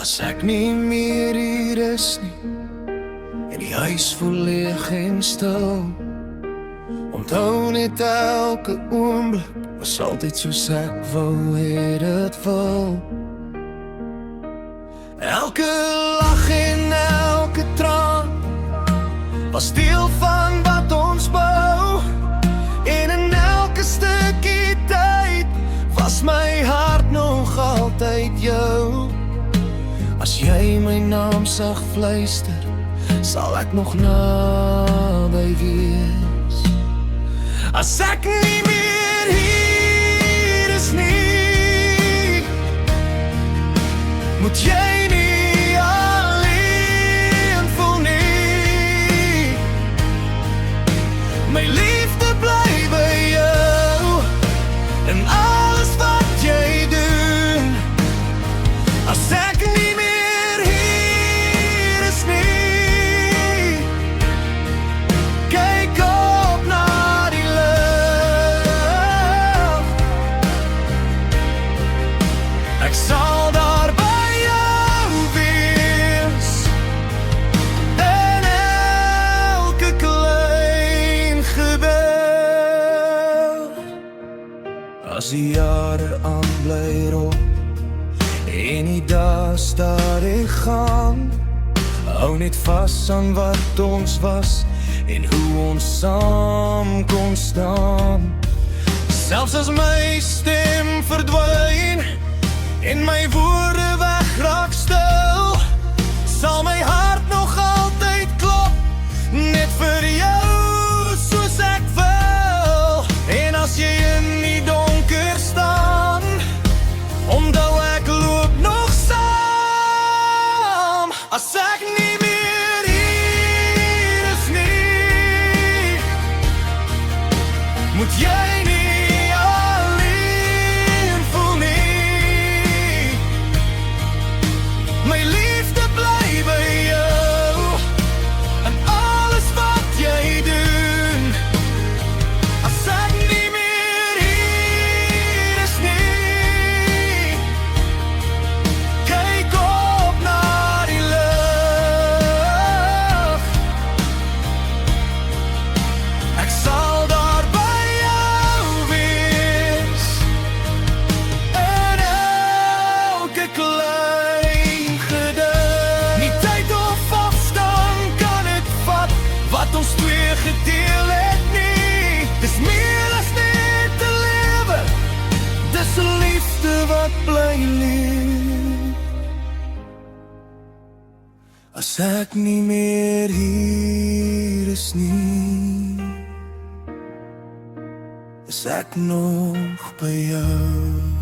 As ek nie meer hier is nie en die huis voel leeg en stil, onthou net elke oomblik was altyd soos ek wou hê dit wil. Elke lach en elke traan was deel van wat ons bou, en in elke stukkie tyd was my hart nog altyd jou. As jy my naam sag fluister, sal ek nog naby wees. As ek nie meer hier is nie, moet jy nie alleen voel nie. My liefde bly by jou en alles wat jy doen. As ek nie ek sal daar by jou wees, in elke klein gebeur. As die jare aan bly rol en die dae stadig gaan, hou net vas aan wat ons was en hoe ons saam kon staan. Selfs as my stem verdwyn en my woorde wegraak stil, sal my hart nog altyd klop, net vir jou soos ek wil. En as jy in die donker staan, onthou ek loop nog saam. As ek nie meer hier is nie, moet jy my liefde bly by jou en alles wat jy doen. As ek nie meer hier is nie, kyk op na die lug. Ek sal daar by jou wees, in elke klein wat ons twee gedeel het nie. Dis meer as net te lewe, dis 'n liefde wat bly leef. As ek nie meer hier is nie, is ek nog by jou.